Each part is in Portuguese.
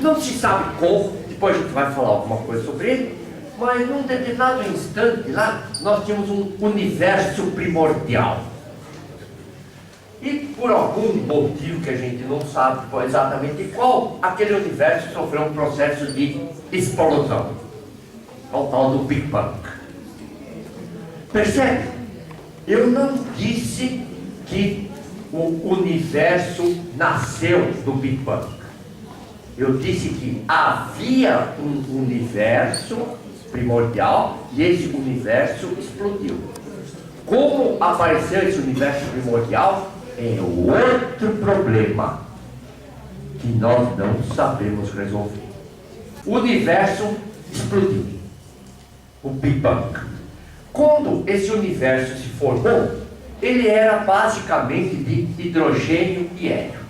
Não se sabe como, depois a gente vai falar alguma coisa sobre ele, mas num determinado instante lá, nós tínhamos um universo primordial. E por algum motivo que a gente não sabe exatamente qual, aquele universo sofreu um processo de explosão, o tal do Big Bang. Percebe? Eu não disse que o universo nasceu do Big Bang. Eu disse que havia um universo primordial e esse universo explodiu. Como apareceu esse universo primordial é outro problema que nós não sabemos resolver. O universo explodiu, o Big Bang. Quando esse universo se formou, ele era basicamente de hidrogênio e hélio.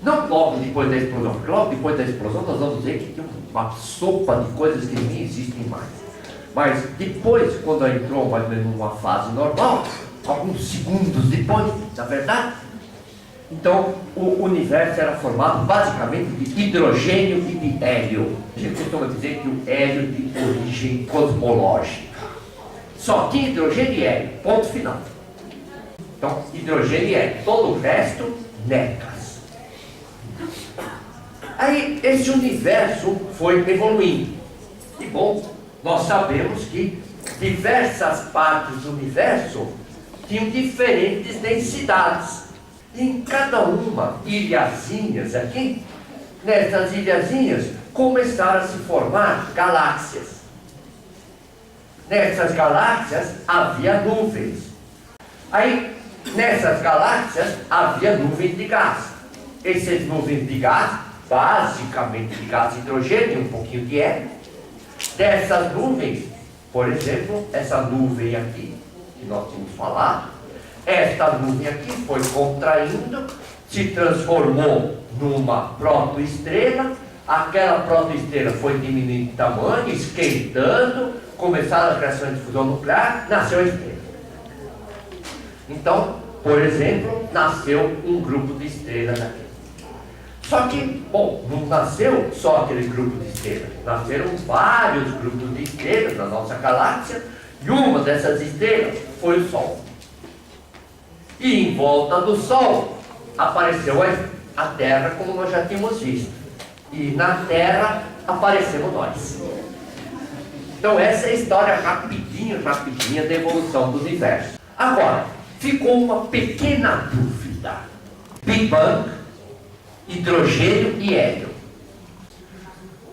Não logo depois da explosão, porque logo depois da explosão nós vamos dizer que tem uma sopa de coisas que nem existem mais. Mas depois, quando entrou mais ou menos numa fase normal, alguns segundos depois, na verdade, então o universo era formado basicamente de hidrogênio e de hélio. A gente costuma dizer que o hélio de origem cosmológica. Só tinha hidrogênio e hélio, ponto final. Então, hidrogênio e hélio, todo o resto, necas. Aí esse universo foi evoluindo. E bom, nós sabemos que diversas partes do universo tinham diferentes densidades. E em cada uma, ilhazinhas aqui, nessas ilhazinhas começaram a se formar galáxias. Nessas galáxias havia nuvens. Aí, nessas galáxias havia nuvens de gás. Essas nuvens de gás, basicamente de gás de hidrogênio e um pouquinho de hélio. Dessas nuvens, por exemplo, essa nuvem aqui, que nós tínhamos falado, esta nuvem aqui foi contraindo, se transformou numa protoestrela, aquela protoestrela foi diminuindo de tamanho, esquentando, começaram as reações de fusão nuclear, nasceu a estrela. Então, por exemplo, nasceu um grupo de estrelas aqui. Só que, bom, não nasceu só aquele grupo de estrelas, nasceram vários grupos de estrelas na nossa galáxia, e uma dessas estrelas foi o Sol. E em volta do Sol apareceu a Terra, como nós já tínhamos visto. E na Terra aparecemos nós. Então essa é a história rapidinha da evolução do universo. Agora, ficou uma pequena dúvida. Big Bang, hidrogênio e hélio.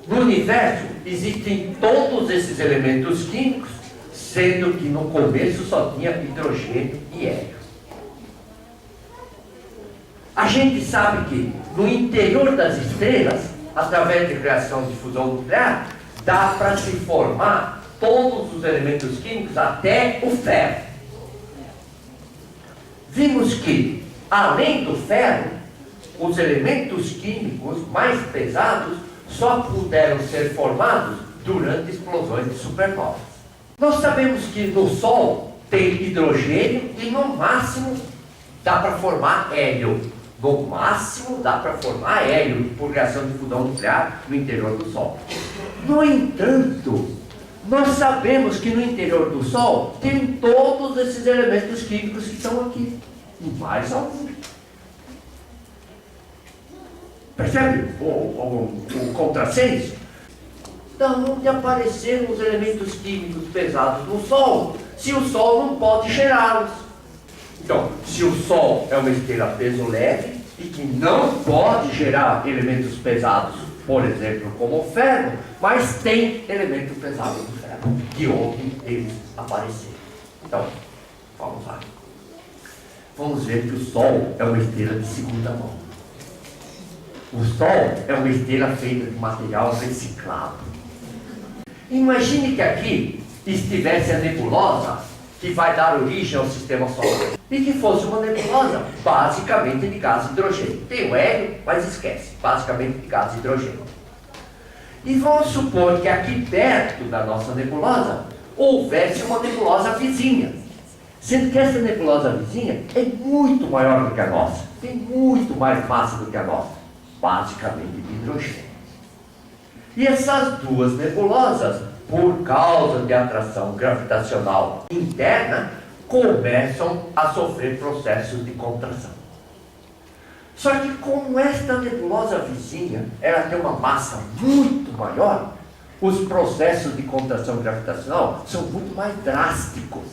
No universo existem todos esses elementos químicos, sendo que no começo só tinha hidrogênio e hélio. A gente sabe que no interior das estrelas, através de reação de fusão nuclear, dá para se formar todos os elementos químicos até o ferro. Vimos que, além do ferro, os elementos químicos mais pesados só puderam ser formados durante explosões de supernovas. Nós sabemos que no Sol tem hidrogênio e no máximo dá para formar hélio. No máximo dá para formar hélio por reação de fusão nuclear no interior do Sol. No entanto, nós sabemos que no interior do Sol tem todos esses elementos químicos que estão aqui. E mais alguns. Percebe o contrassenso? Então, onde apareceram os elementos químicos pesados no Sol, se o Sol não pode gerá-los? Então, se o Sol é uma estrela peso leve e que não pode gerar elementos pesados, por exemplo, como o ferro, mas tem elemento pesado do ferro, de onde eles apareceram. Então, vamos lá. Vamos ver que o Sol é uma estrela de segunda mão. O Sol é uma estrela feita de material reciclado. Imagine que aqui estivesse a nebulosa que vai dar origem ao sistema solar. E que fosse uma nebulosa basicamente de gás de hidrogênio. Tem o hélio, mas esquece, basicamente de gás de hidrogênio. E vamos supor que aqui perto da nossa nebulosa houvesse uma nebulosa vizinha. Sendo que essa nebulosa vizinha é muito maior do que a nossa, tem muito mais massa do que a nossa, basicamente de hidrogênio. E essas duas nebulosas, por causa de atração gravitacional interna, começam a sofrer processos de contração. Só que como esta nebulosa vizinha, ela tem uma massa muito maior, os processos de contração gravitacional são muito mais drásticos.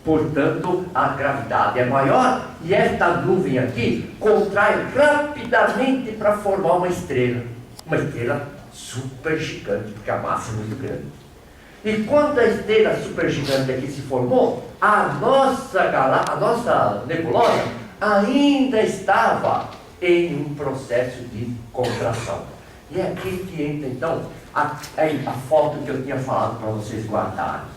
Portanto, a gravidade é maior e esta nuvem aqui contrai rapidamente para formar uma estrela super gigante, porque a massa é muito grande. E quando a estrela super gigante aqui se formou, a nossa nebulosa ainda estava em um processo de contração. E é aqui que entra então a foto que eu tinha falado para vocês guardarem.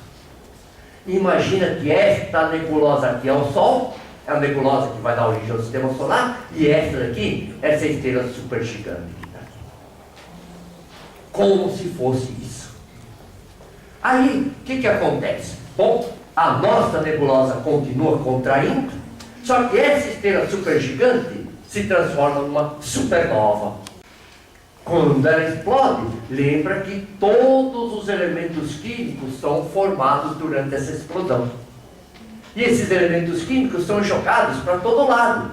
Imagina que esta nebulosa aqui é o Sol, é a nebulosa que vai dar origem ao Sistema Solar, e essa daqui, essa estrela super gigante que está aqui. Como se fosse isso. Aí, o que acontece? Bom, a nossa nebulosa continua contraindo, só que essa estrela super gigante se transforma numa supernova. Quando ela explode, lembra que todos os elementos químicos são formados durante essa explosão. E esses elementos químicos são jogados para todo lado,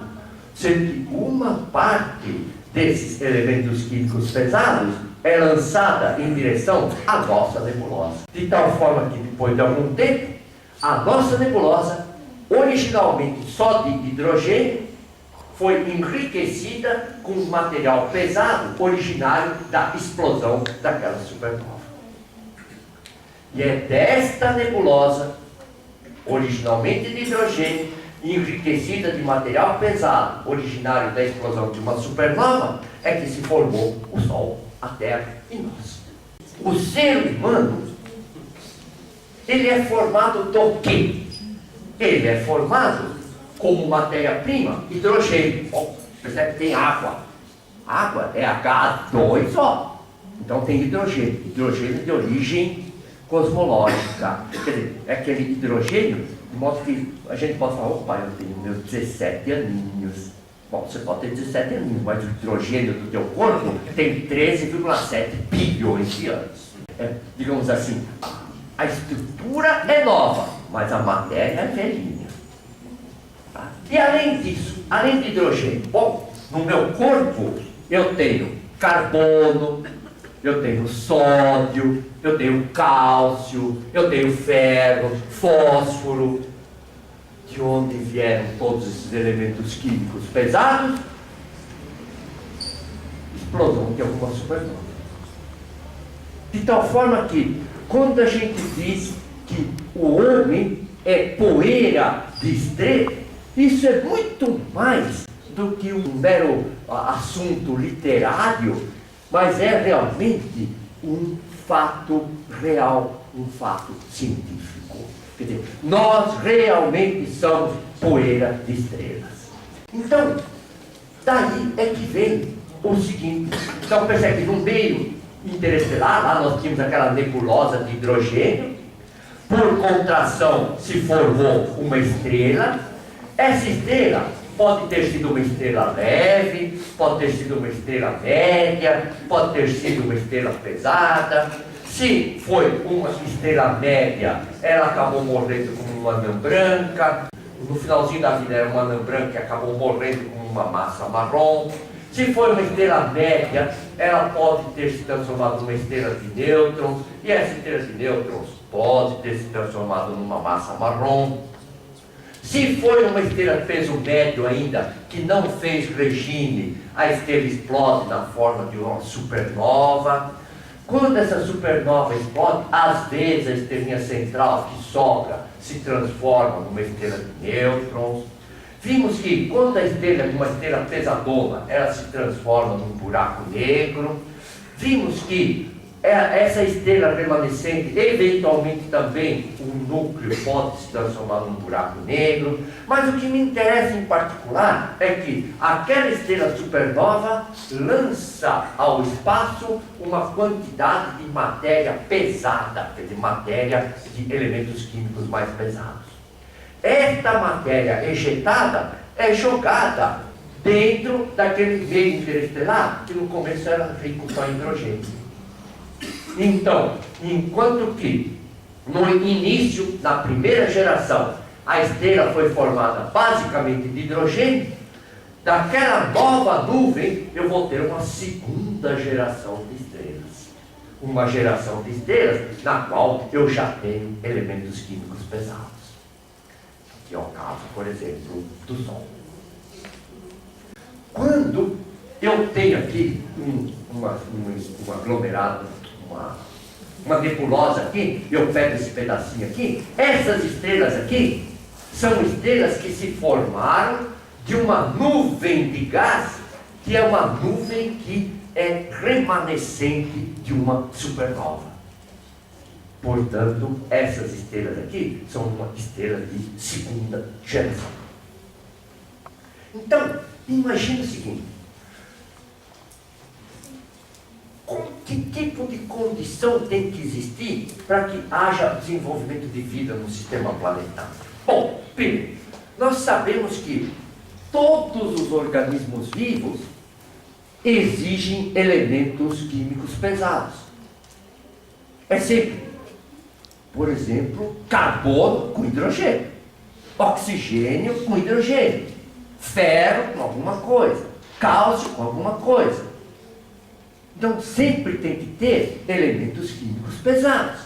sendo que uma parte desses elementos químicos pesados é lançada em direção à nossa nebulosa. De tal forma que depois de algum tempo, a nossa nebulosa, originalmente só de hidrogênio, foi enriquecida com um material pesado originário da explosão daquela supernova. E é desta nebulosa, originalmente de hidrogênio, enriquecida de material pesado originário da explosão de uma supernova, é que se formou o Sol, a Terra e nós. O ser humano, ele é formado do quê? Ele é formado como matéria-prima, hidrogênio. Bom, percebe que tem água. Água é H2O. Então tem hidrogênio. Hidrogênio de origem cosmológica. Quer dizer, é aquele hidrogênio, de modo que a gente pode falar, opa, eu tenho meus 17 aninhos. Bom, você pode ter 17 aninhos, mas o hidrogênio do teu corpo tem 13,7 bilhões de anos. Digamos assim, a estrutura é nova, mas a matéria é velhinha. E além disso, além de hidrogênio, bom, no meu corpo eu tenho carbono, eu tenho sódio, eu tenho cálcio, eu tenho ferro, fósforo. De onde vieram todos esses elementos químicos pesados? Explosão de alguma supernova. De tal forma que, quando a gente diz que o homem é poeira de estrela, isso é muito mais do que um mero assunto literário, mas é realmente um fato real, um fato científico. Quer dizer, nós realmente somos poeira de estrelas. Então, daí é que vem o seguinte. Então, percebe que no meio interestelar, lá nós tínhamos aquela nebulosa de hidrogênio, por contração se formou uma estrela. Essa estrela pode ter sido uma estrela leve, pode ter sido uma estrela média, pode ter sido uma estrela pesada. Se foi uma estrela média, ela acabou morrendo como uma anã branca. No finalzinho da vida era uma anã branca que acabou morrendo como uma massa marrom. Se for uma estrela média, ela pode ter se transformado numa estrela de nêutrons. E essa estrela de nêutrons pode ter se transformado numa massa marrom. Se for uma estrela de peso médio ainda, que não fez regime, a estrela explode na forma de uma supernova. Quando essa supernova explode, às vezes a estrelinha central que sobra se transforma numa estrela de nêutrons. Vimos que quando a estrela, uma estrela pesadona, ela se transforma num buraco negro. Vimos que essa estrela remanescente, eventualmente também o núcleo pode se transformar num buraco negro. Mas o que me interessa em particular é que aquela estrela supernova lança ao espaço uma quantidade de matéria pesada, quer dizer, matéria de elementos químicos mais pesados. Esta matéria ejetada é jogada dentro daquele meio interestelar que no começo era rico só em hidrogênio. Então, enquanto que no início, na primeira geração, a estrela foi formada basicamente de hidrogênio, daquela nova nuvem eu vou ter uma segunda geração de estrelas. Uma geração de estrelas na qual eu já tenho elementos químicos pesados, que é o caso, por exemplo, do Sol. Quando eu tenho aqui um aglomerado, uma nebulosa aqui, eu pego esse pedacinho aqui, essas estrelas aqui são estrelas que se formaram de uma nuvem de gás, que é uma nuvem que é remanescente de uma supernova. Portanto, essas estrelas aqui são uma estrela de segunda geração. Então, imagine o seguinte: que tipo de condição tem que existir para que haja desenvolvimento de vida no sistema planetário? Bom, primeiro, nós sabemos que todos os organismos vivos exigem elementos químicos pesados. É sempre, por exemplo, carbono com hidrogênio, oxigênio com hidrogênio, ferro com alguma coisa, cálcio com alguma coisa. Então sempre tem que ter elementos químicos pesados.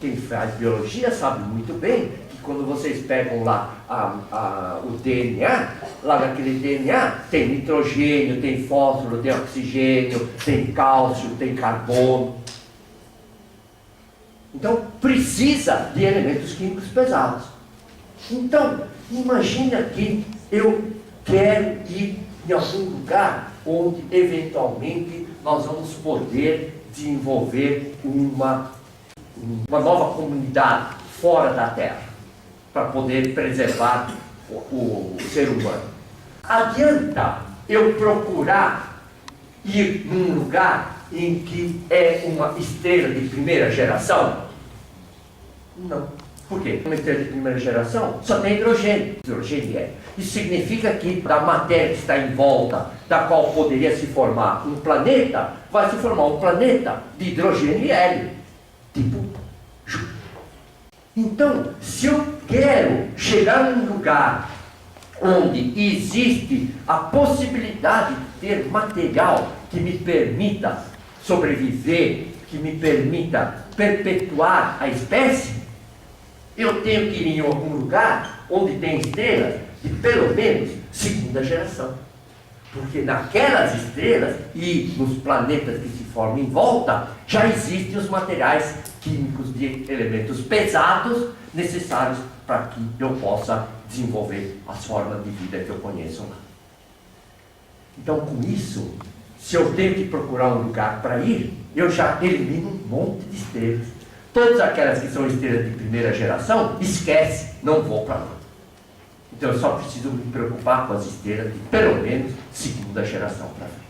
Quem faz biologia sabe muito bem que quando vocês pegam lá o DNA, lá naquele DNA tem nitrogênio, tem fósforo, tem oxigênio, tem cálcio, tem carbono. Então precisa de elementos químicos pesados. Então imagina que eu quero ir em algum lugar onde eventualmente nós vamos poder desenvolver uma nova comunidade fora da Terra, para poder preservar o ser humano. Adianta eu procurar ir num lugar em que é uma estrela de primeira geração? Não. Por quê? Uma estrela de primeira geração só tem hidrogênio. Hidrogênio é. Isso significa que da matéria que está em volta, da qual poderia se formar um planeta, vai se formar um planeta de hidrogênio e hélio, tipo Júpiter. Então, se eu quero chegar num lugar onde existe a possibilidade de ter material que me permita sobreviver, que me permita perpetuar a espécie, eu tenho que ir em algum lugar onde tem estrelas de pelo menos segunda geração. Porque naquelas estrelas e nos planetas que se formam em volta, já existem os materiais químicos de elementos pesados necessários para que eu possa desenvolver as formas de vida que eu conheço lá. Então, com isso, se eu tenho que procurar um lugar para ir, eu já elimino um monte de estrelas. Todas aquelas que são estrelas de primeira geração, esquece, não vou para lá. Então eu só preciso me preocupar com as estrelas de pelo menos segunda geração para frente.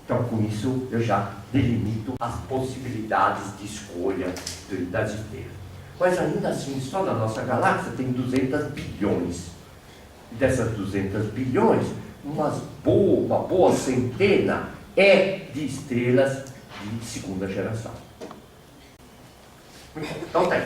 Então com isso eu já delimito as possibilidades de escolha das estrelas. Mas ainda assim, só na nossa galáxia tem 200 bilhões. E dessas 200 bilhões, uma boa centena é de estrelas de segunda geração. Então tem.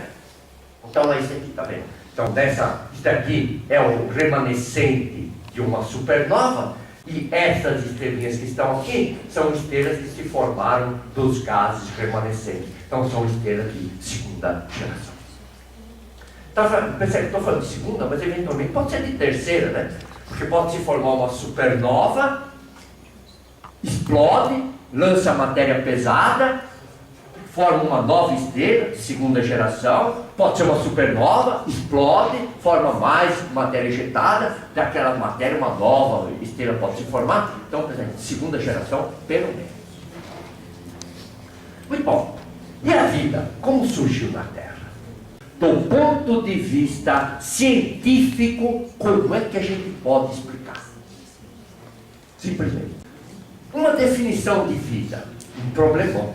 Então é isso aqui, tá vendo? Então isso daqui é o remanescente de uma supernova, e essas estrelinhas que estão aqui são estrelas que se formaram dos gases remanescentes. Então são estrelas de segunda geração. Percebe que estou falando de segunda, mas eventualmente pode ser de terceira, né? Porque pode se formar uma supernova, explode, lança matéria pesada, forma uma nova estrela de segunda geração, pode ser uma supernova, explode, forma mais matéria ejetada, daquela matéria uma nova estrela pode se formar. Então, por exemplo, segunda geração, pelo menos. Muito bom. E a vida, como surgiu na Terra? Do ponto de vista científico, como é que a gente pode explicar? Simplesmente. Uma definição de vida, um problemão.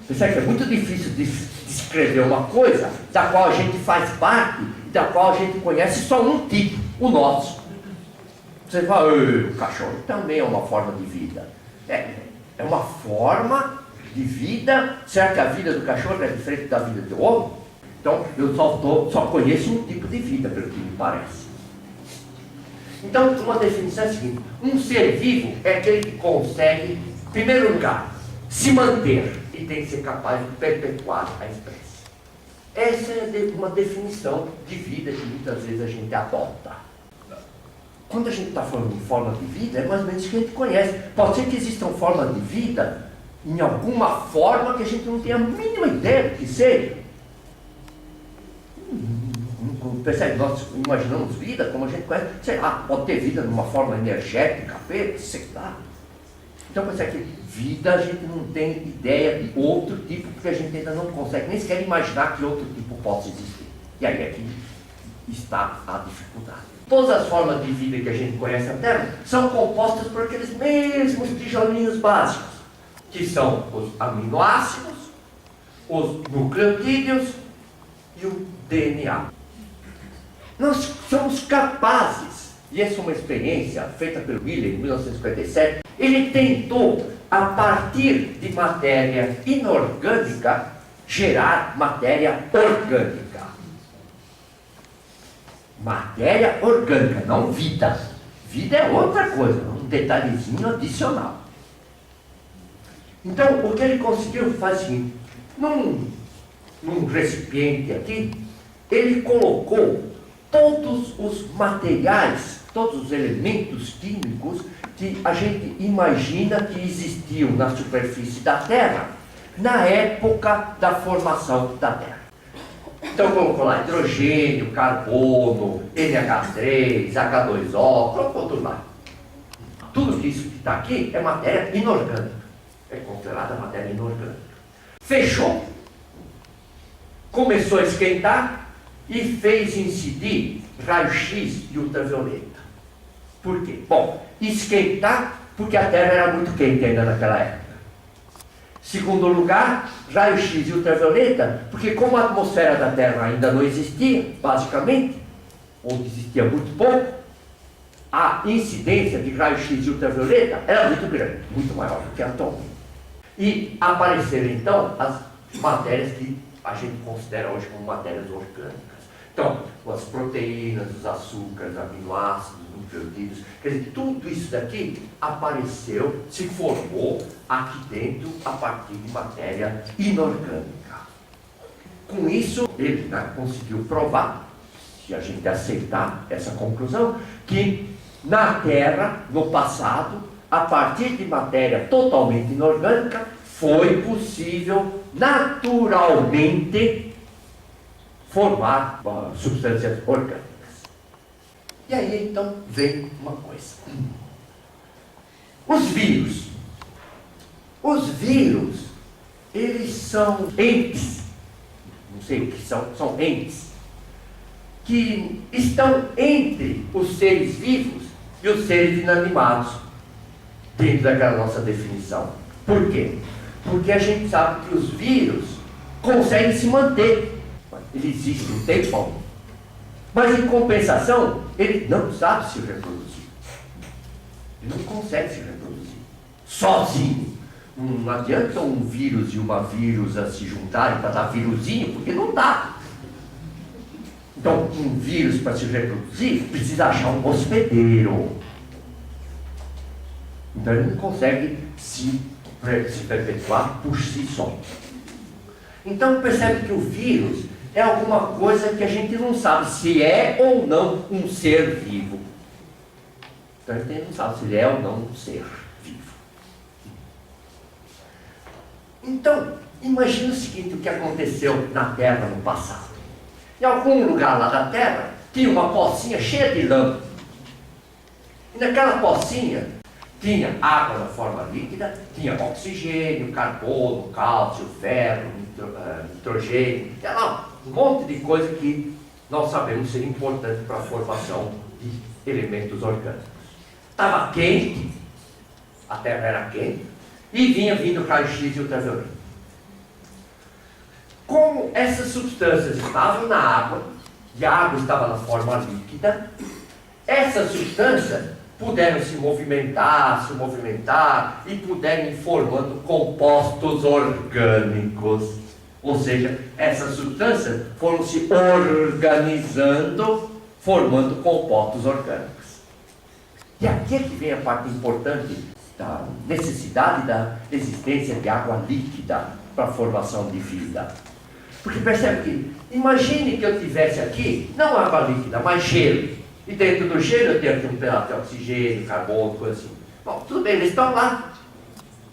Percebe que é muito difícil descrever uma coisa da qual a gente faz parte e da qual a gente conhece só um tipo, o nosso. Você fala, o cachorro também é uma forma de vida. É uma forma de vida. Será que a vida do cachorro é diferente da vida do homem? Então, eu só conheço um tipo de vida, pelo que me parece. Então, uma definição é a seguinte: um ser vivo é aquele que consegue, em primeiro lugar, se manter e tem que ser capaz de perpetuar a espécie. Essa é uma definição de vida que muitas vezes a gente adota. Quando a gente está falando de forma de vida, é mais ou menos isso que a gente conhece. Pode ser que existam formas de vida em alguma forma que a gente não tenha a mínima ideia do que seja. Percebe? Nós imaginamos vida como a gente conhece. Sei lá, pode ter vida numa forma energética, sei lá. Então, percebe que vida a gente não tem ideia de outro tipo, porque a gente ainda não consegue nem sequer imaginar que outro tipo possa existir. E aí é que está a dificuldade. Todas as formas de vida que a gente conhece na Terra são compostas por aqueles mesmos tijolinhos básicos, que são os aminoácidos, os nucleotídeos e o DNA. Nós somos capazes, e essa é uma experiência feita pelo Wheeler em 1957, ele tentou, a partir de matéria inorgânica, gerar matéria orgânica. Matéria orgânica, não vida. Vida é outra coisa, um detalhezinho adicional. Então, o que ele conseguiu fazer o seguinte: num recipiente aqui, ele colocou todos os materiais, todos os elementos químicos que a gente imagina que existiam na superfície da Terra na época da formação da Terra. Então colocou lá hidrogênio, carbono, NH3, H2O, colocou tudo lá. Tudo isso que está aqui é matéria inorgânica. É considerada matéria inorgânica. Fechou. Começou a esquentar e fez incidir raio-x e ultravioleta. Por quê? Bom, esquentar porque a Terra era muito quente ainda naquela época. Segundo lugar, raio-x e ultravioleta, porque como a atmosfera da Terra ainda não existia, basicamente, ou existia muito pouco, a incidência de raio-x e ultravioleta era muito grande, muito maior do que atualmente. E apareceram então as matérias que a gente considera hoje como matérias orgânicas. Então, as proteínas, os açúcares, aminoácidos, nucleotídeos, quer dizer, tudo isso daqui apareceu, se formou aqui dentro a partir de matéria inorgânica. Com isso, ele conseguiu provar, se a gente aceitar essa conclusão, que na Terra, no passado, a partir de matéria totalmente inorgânica, foi possível naturalmente formar substâncias orgânicas. E aí então vem uma coisa. Os vírus. Os vírus, eles são entes, não sei o que são entes, que estão entre os seres vivos e os seres inanimados, dentro daquela nossa definição. Por quê? Porque a gente sabe que os vírus conseguem se manter. Ele existe um tempão, mas em compensação, ele não sabe se reproduzir. Ele não consegue se reproduzir sozinho. Não adianta um vírus e uma vírusa se juntarem para dar vírusinho, porque não dá. Então, um vírus para se reproduzir precisa achar um hospedeiro. Então, ele não consegue se perpetuar por si só. Então, percebe que o vírus é alguma coisa que a gente não sabe se é ou não um ser vivo. Então a gente não sabe se ele é ou não um ser vivo. Então, imagina o seguinte, o que aconteceu na Terra no passado. Em algum lugar lá da Terra, tinha uma pocinha cheia de lama. E naquela pocinha tinha água na forma líquida, tinha oxigênio, carbono, cálcio, ferro, nitrogênio, tinha lá um monte de coisa que nós sabemos ser importante para a formação de elementos orgânicos. Estava quente, a Terra era quente, e vinha vindo raio-x e ultravioleta. Como essas substâncias estavam na água, e a água estava na forma líquida, essa substância puderam se movimentar e puderam ir formando compostos orgânicos. Ou seja, essas substâncias foram se organizando, formando compostos orgânicos. E aqui é que vem a parte importante da necessidade da existência de água líquida para a formação de vida. Porque percebe que, imagine que eu tivesse aqui, não água líquida, mas gelo. E dentro do gelo eu tenho aqui um pedaço de oxigênio, carbono, coisa assim. Bom, tudo bem, eles estão lá.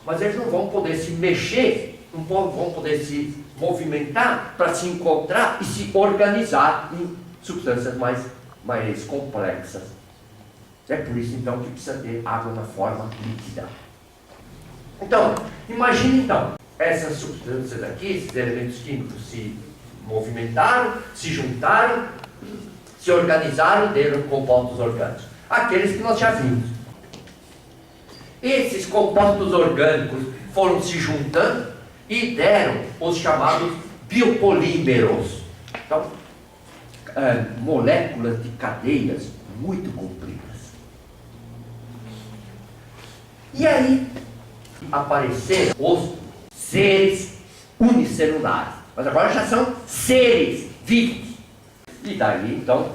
Mas eles não vão poder se mexer, não vão poder se movimentar para se encontrar e se organizar em substâncias mais complexas. É por isso então que precisa ter água na forma líquida. Então, imagine então, essas substâncias aqui, esses elementos químicos se movimentaram, se juntaram, se organizaram e deram compostos orgânicos. Aqueles que nós já vimos. Esses compostos orgânicos foram se juntando e deram os chamados biopolímeros. Então, moléculas de cadeias muito compridas. E aí apareceram os seres unicelulares. Mas agora já são seres vivos. E daí, então,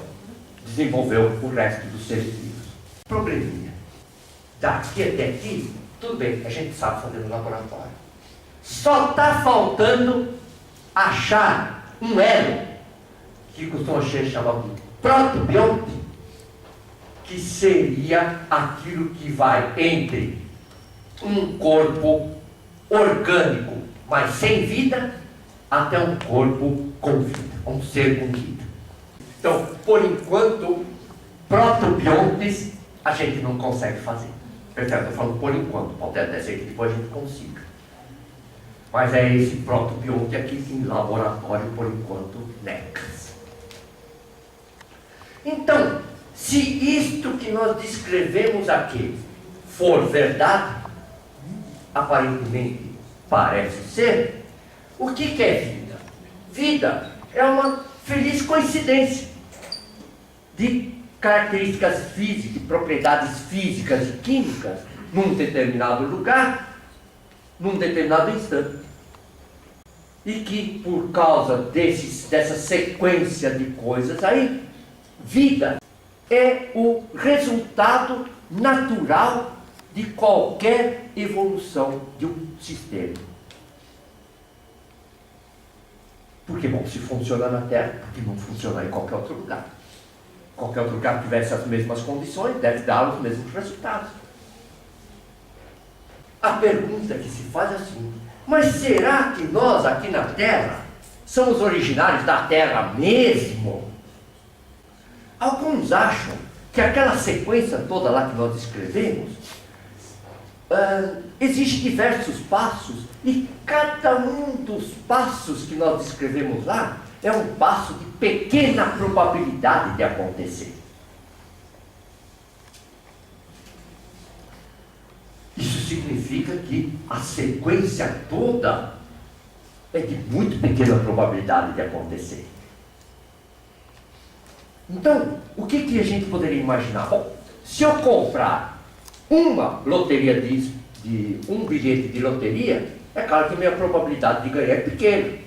desenvolveu o resto dos seres vivos. Probleminha. Daqui até aqui, tudo bem, a gente sabe fazer no laboratório. Só está faltando achar um elo, que costuma ser chamado de protobionte, que seria aquilo que vai entre um corpo orgânico, mas sem vida, até um corpo com vida, um ser com vida. Então, por enquanto, protobiontes a gente não consegue fazer. Estou falando por enquanto, pode até ser que depois a gente consiga. Mas é esse protobionte aqui que em laboratório, por enquanto, negas. Então, se isto que nós descrevemos aqui for verdade, aparentemente parece ser, o que é vida? Vida é uma feliz coincidência de características físicas, propriedades físicas e químicas num determinado lugar, num determinado instante. E que por causa dessa sequência de coisas aí, vida é o resultado natural de qualquer evolução de um sistema. Porque, bom, se funciona na Terra, porque não funciona em qualquer outro lugar. Qualquer outro lugar que tivesse as mesmas condições, deve dar os mesmos resultados. A pergunta que se faz é assim: mas será que nós aqui na Terra somos originários da Terra mesmo? Alguns acham que aquela sequência toda lá que nós descrevemos, existem diversos passos, e cada um dos passos que nós descrevemos lá é um passo de pequena probabilidade de acontecer. Isso significa que a sequência toda é de muito pequena probabilidade de acontecer. Então, o que a gente poderia imaginar? Bom, se eu comprar uma loteria de um bilhete de loteria, é claro que a minha probabilidade de ganhar é pequena.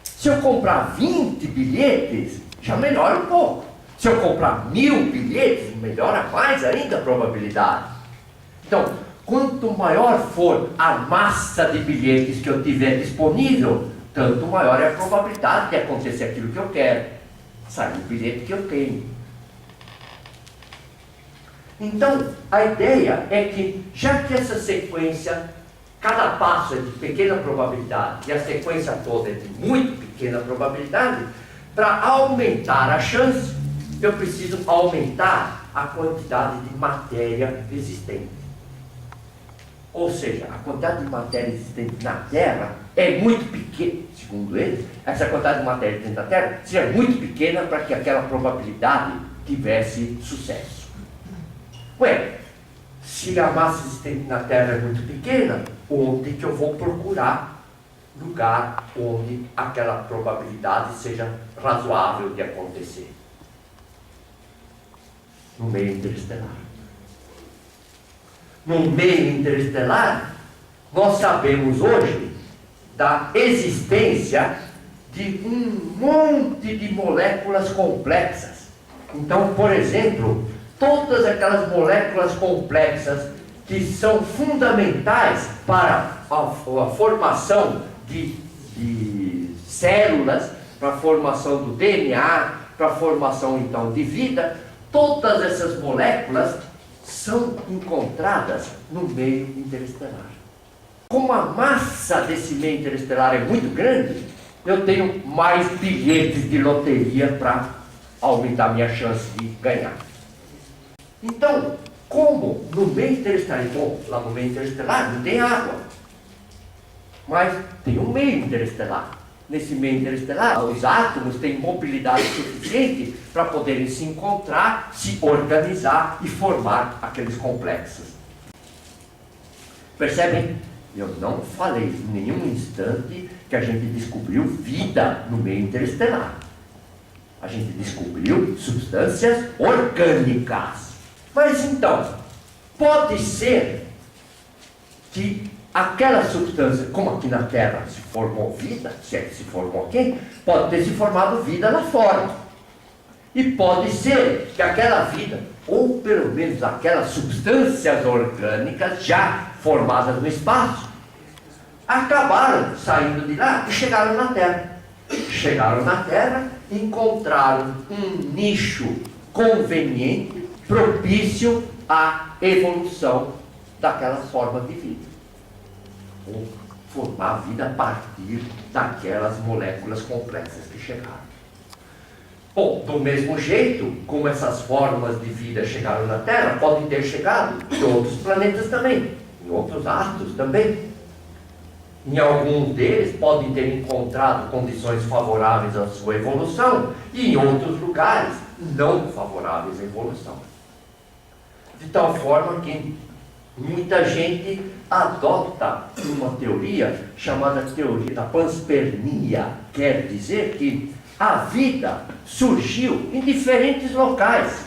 Se eu comprar 20 bilhetes, já melhora um pouco. Se eu comprar 1000 bilhetes, melhora mais ainda a probabilidade. Então, quanto maior for a massa de bilhetes que eu tiver disponível, tanto maior é a probabilidade de acontecer aquilo que eu quero. Sair o bilhete que eu tenho. Então, a ideia é que, já que essa sequência, cada passo é de pequena probabilidade, e a sequência toda é de muito pequena probabilidade, para aumentar a chance, eu preciso aumentar a quantidade de matéria existente. Ou seja, a quantidade de matéria existente na Terra é muito pequena, segundo eles, essa quantidade de matéria existente na Terra seria muito pequena para que aquela probabilidade tivesse sucesso. Ué, se a massa existente na Terra é muito pequena, onde que eu vou procurar lugar onde aquela probabilidade seja razoável de acontecer? No meio interestelar. no meio interestelar, nós sabemos hoje da existência de um monte de moléculas complexas. Então, por exemplo, todas aquelas moléculas complexas que são fundamentais para a formação de células, para a formação do DNA, para a formação então de vida, todas essas moléculas são encontradas no meio interestelar. Como a massa desse meio interestelar é muito grande, eu tenho mais bilhetes de loteria para aumentar minha chance de ganhar. Então, como no meio interestelar, bom, lá no meio interestelar não tem água, mas tem um meio interestelar. Nesse meio interestelar, os átomos têm mobilidade suficiente para poderem se encontrar, se organizar e formar aqueles complexos. Percebem? Eu não falei em nenhum instante que a gente descobriu vida no meio interestelar. A gente descobriu substâncias orgânicas. Mas então, pode ser que aquela substância, como aqui na Terra se formou vida, se é que se formou aqui, pode ter se formado vida lá fora. E pode ser que aquela vida, ou pelo menos aquelas substâncias orgânicas já formadas no espaço, acabaram saindo de lá e chegaram na Terra. Chegaram na Terra e encontraram um nicho conveniente, propício à evolução daquelas formas de vida. Ou formar a vida a partir daquelas moléculas complexas que chegaram. Bom, do mesmo jeito, como essas formas de vida chegaram na Terra, podem ter chegado em outros planetas também, em outros astros também. Em alguns deles podem ter encontrado condições favoráveis à sua evolução, e em outros lugares não favoráveis à evolução. De tal forma que muita gente adota uma teoria chamada teoria da panspermia. Quer dizer que a vida surgiu em diferentes locais.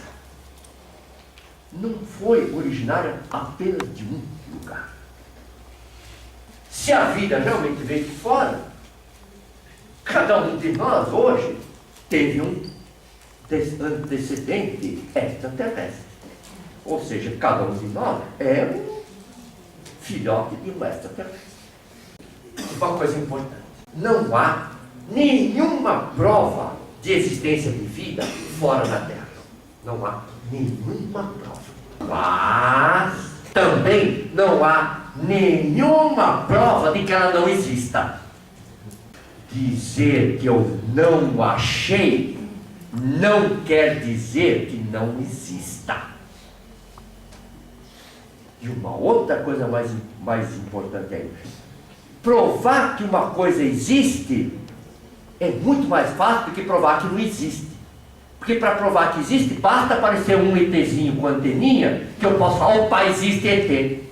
Não foi originária apenas de um lugar. Se a vida realmente veio de fora, cada um de nós hoje teve um antecedente extraterrestre. Ou seja, cada um de nós é um filhote de um extraterrestre. Uma coisa importante: não há nenhuma prova de existência de vida fora da Terra. Não há nenhuma prova. Mas também não há nenhuma prova de que ela não exista. Dizer que eu não achei não quer dizer que não exista. E uma outra coisa mais importante ainda: provar que uma coisa existe é muito mais fácil do que provar que não existe. Porque para provar que existe, basta aparecer um ETzinho com anteninha, que eu posso falar: opa, existe ET.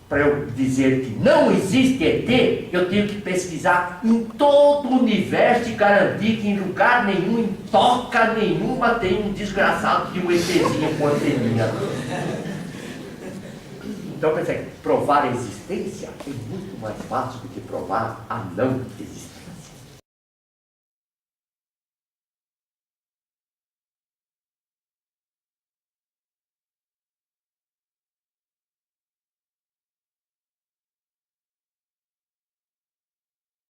Para eu dizer que não existe ET, eu tenho que pesquisar em todo o universo e garantir que em lugar nenhum, em toca nenhuma, tem um desgraçado de um ETzinho com anteninha. Então, provar a existência é muito mais fácil do que provar a não existência.